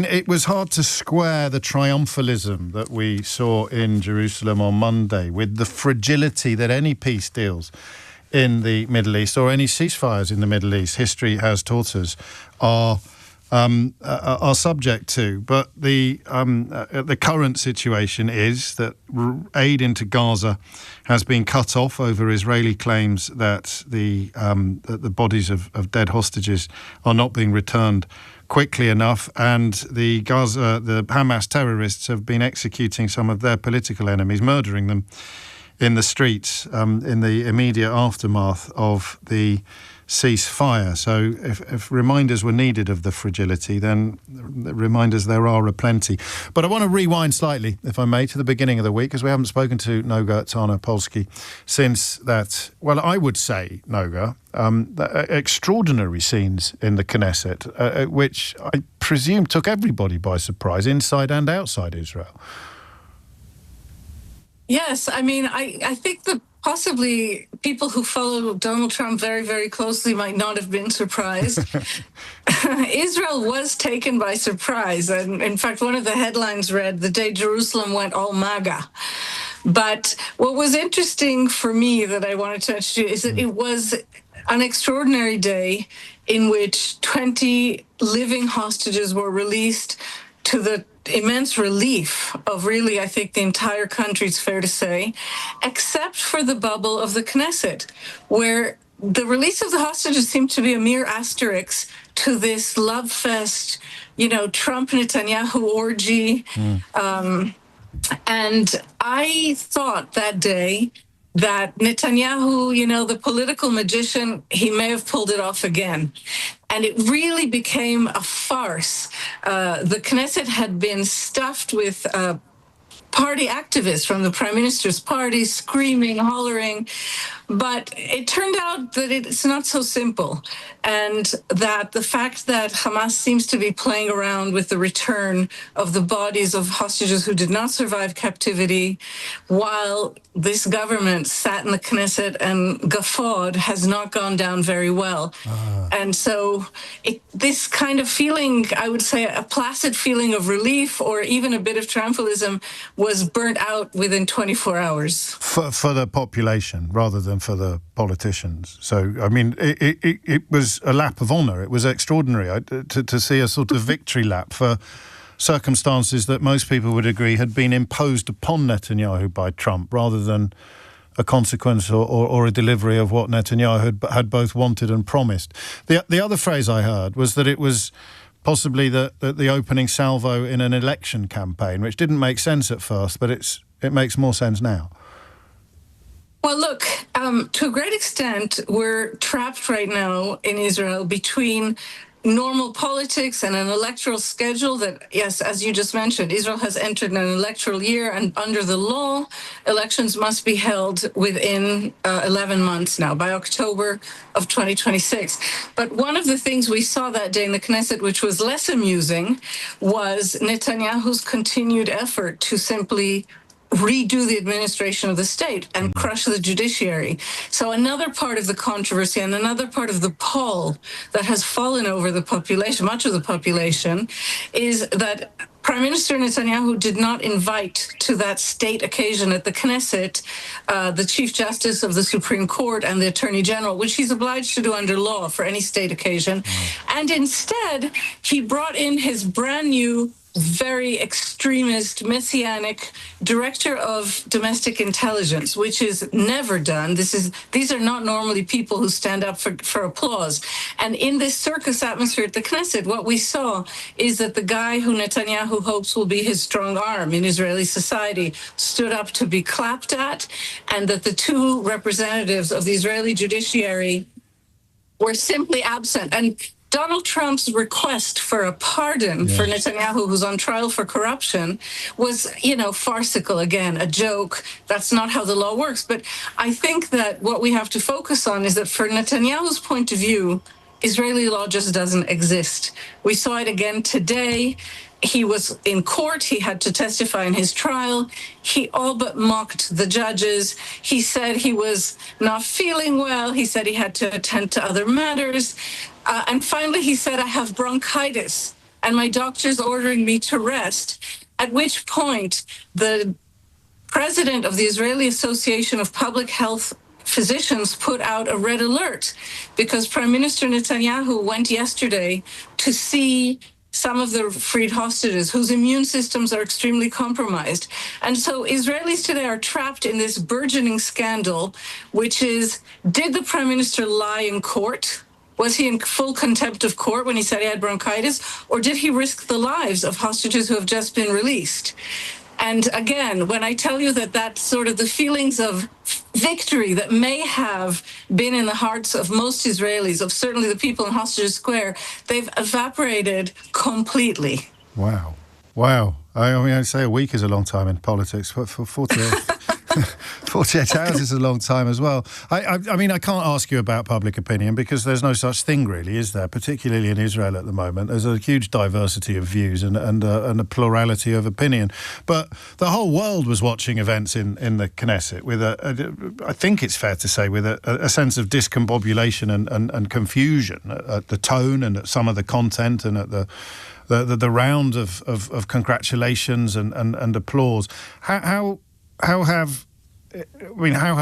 it was hard to square the triumphalism that we saw in Jerusalem on Monday with the fragility that any peace deals in the Middle East, or any ceasefires in the Middle East, history has taught us, are subject to. But the current situation is that aid into Gaza has been cut off over Israeli claims that the bodies of dead hostages are not being returned quickly enough, and the Hamas terrorists have been executing some of their political enemies, murdering them in the streets in the immediate aftermath of the ceasefire. So if reminders were needed of the fragility, then reminders there are aplenty. But I want to rewind slightly, if I may, to the beginning of the week, because we haven't spoken to Noga Tarnopolsky since that, well, I would say, Noga, extraordinary scenes in the Knesset, which I presume took everybody by surprise, inside and outside Israel. Yes, I mean, I think that possibly people who follow Donald Trump very, very closely might not have been surprised. Israel was taken by surprise. And in fact, one of the headlines read, "The day Jerusalem went all MAGA." But what was interesting for me that I wanted to mention is that it was an extraordinary day in which 20 living hostages were released, to the immense relief of really, I think, the entire country, it's fair to say, except for the bubble of the Knesset, where the release of the hostages seemed to be a mere asterisk to this love fest, Trump-Netanyahu orgy. And I thought that day that Netanyahu, the political magician, he may have pulled it off again. And it really became a farce. The Knesset had been stuffed with party activists from the Prime Minister's party, screaming, hollering. But it turned out that it's not so simple, and that the fact that Hamas seems to be playing around with the return of the bodies of hostages who did not survive captivity, while this government sat in the Knesset and guffawed, has not gone down very well. And so this kind of feeling, I would say a placid feeling of relief or even a bit of triumphalism, was burnt out within 24 hours. For the population rather than for the politicians. So, I mean, it was a lap of honour. It was extraordinary to see a sort of victory lap for circumstances that most people would agree had been imposed upon Netanyahu by Trump, rather than a consequence or a delivery of what Netanyahu had both wanted and promised. The other phrase I heard was that it was possibly the opening salvo in an election campaign, which didn't make sense at first, but it makes more sense now. Well, look, to a great extent, we're trapped right now in Israel between normal politics and an electoral schedule that, yes, as you just mentioned, Israel has entered an electoral year, and under the law, elections must be held within 11 months now, by October of 2026. But one of the things we saw that day in the Knesset, which was less amusing, was Netanyahu's continued effort to simply redo the administration of the state and crush the judiciary. So another part of the controversy and another part of the pall that has fallen over the population, much of the population, is that Prime Minister Netanyahu did not invite to that state occasion at the Knesset the Chief Justice of the Supreme Court and the Attorney General, which he's obliged to do under law for any state occasion. And instead, he brought in his brand new, very extremist, messianic director of domestic intelligence, which is never done. These are not normally people who stand up for applause. And in this circus atmosphere at the Knesset, what we saw is that the guy who Netanyahu hopes will be his strong arm in Israeli society stood up to be clapped at, and that the two representatives of the Israeli judiciary were simply absent. And Donald Trump's request for a pardon for Netanyahu, who's on trial for corruption, was, farcical again, a joke. That's not how the law works. But I think that what we have to focus on is that for Netanyahu's point of view, Israeli law just doesn't exist. We saw it again today. He was in court. He had to testify in his trial. He all but mocked the judges. He said he was not feeling well. He said he had to attend to other matters. And finally, he said, "I have bronchitis." and my doctor's ordering me to rest. At which point, the president of the Israeli Association of Public Health Physicians put out a red alert because Prime Minister Netanyahu went yesterday to see some of the freed hostages whose immune systems are extremely compromised. And so Israelis today are trapped in this burgeoning scandal, which is, did the Prime Minister lie in court? Was he in full contempt of court when he said he had bronchitis? Or did he risk the lives of hostages who have just been released? And again, when I tell you that that's sort of the feelings of victory that may have been in the hearts of most Israelis, of certainly the people in Hostages Square, they've evaporated completely. Wow. Wow. I mean, I'd say a week is a long time in politics, but for 48 hours is a long time as well. I mean, I can't ask you about public opinion because there's no such thing really, is there? Particularly in Israel at the moment. There's a huge diversity of views and a plurality of opinion. But the whole world was watching events in the Knesset with I think it's fair to say, with a sense of discombobulation and confusion at the tone and at some of the content and at the round of congratulations and applause. How have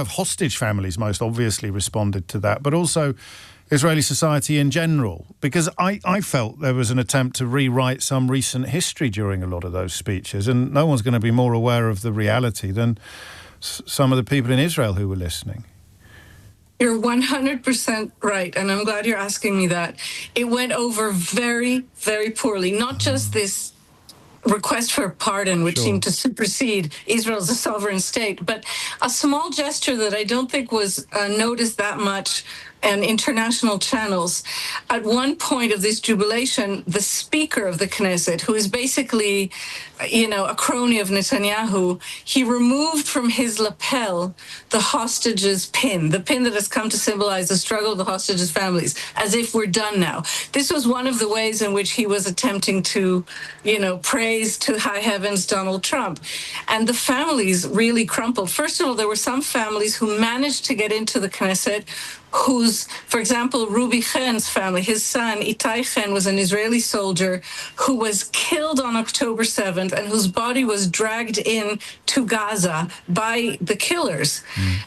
hostage families most obviously responded to that, but also Israeli society in general? Because I felt there was an attempt to rewrite some recent history during a lot of those speeches, and no one's going to be more aware of the reality than some of the people in Israel who were listening. You're 100% right, and I'm glad you're asking me that. It went over very, very poorly. Not just this request for pardon, which seemed to supersede Israel as a sovereign state, but a small gesture that I don't think was noticed that much in international channels. At one point of this jubilation, the speaker of the Knesset, who is basically, a crony of Netanyahu, he removed from his lapel the hostages' pin, the pin that has come to symbolize the struggle of the hostages' families, as if we're done now. This was one of the ways in which he was attempting to, praise to high heavens Donald Trump. And the families really crumpled. First of all, there were some families who managed to get into the Knesset whose, for example, Ruby Chen's family, his son, Itai Chen, was an Israeli soldier who was killed on October 7th and whose body was dragged in to Gaza by the killers.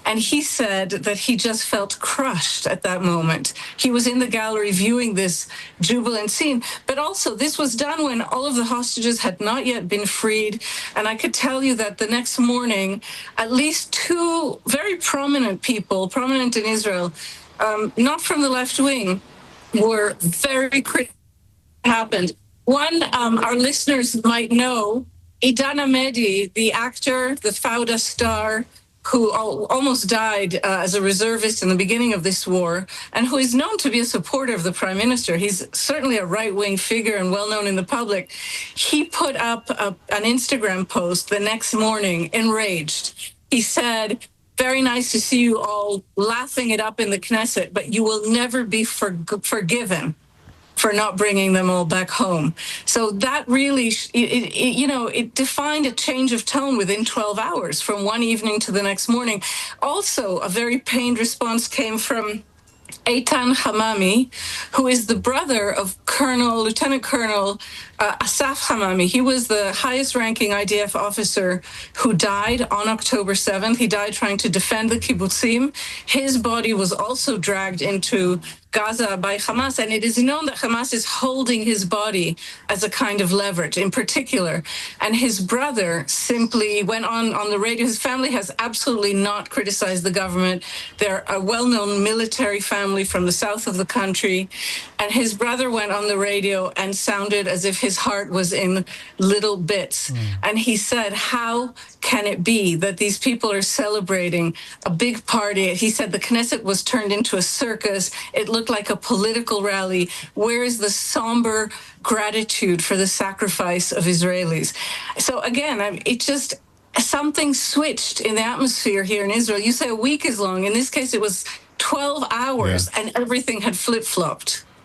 And he said that he just felt crushed at that moment. He was in the gallery viewing this jubilant scene. But also, this was done when all of the hostages had not yet been freed. And I could tell you that the next morning, at least two very prominent people, prominent in Israel, not from the left wing, were very critical of what happened. One, our listeners might know, Idan Amedi, the actor, the Fauda star, who almost died as a reservist in the beginning of this war, and who is known to be a supporter of the Prime Minister. He's certainly a right-wing figure and well-known in the public. He put up an Instagram post the next morning, enraged. He said, "Very nice to see you all laughing it up in the Knesset, but you will never be forgiven for not bringing them all back home." So that really, it defined a change of tone within 12 hours from one evening to the next morning. Also, a very pained response came from Eitan Hamami, who is the brother of Lieutenant Colonel Asaf Hamami. He was the highest-ranking IDF officer who died on October 7th. He died trying to defend the kibbutzim. His body was also dragged into Gaza by Hamas, and it is known that Hamas is holding his body as a kind of leverage in particular. And his brother simply went on the radio. His family has absolutely not criticized the government. They're a well-known military family from the south of the country. And his brother went on the radio and sounded as if his heart was in little bits. And he said, how can it be that these people are celebrating a big party? He said the Knesset was turned into a circus. It looked like a political rally. Where is the somber gratitude for the sacrifice of Israelis? So again, it just, something switched in the atmosphere here in Israel. You say a week is long. In this case, it was 12 hours and everything had flip-flopped.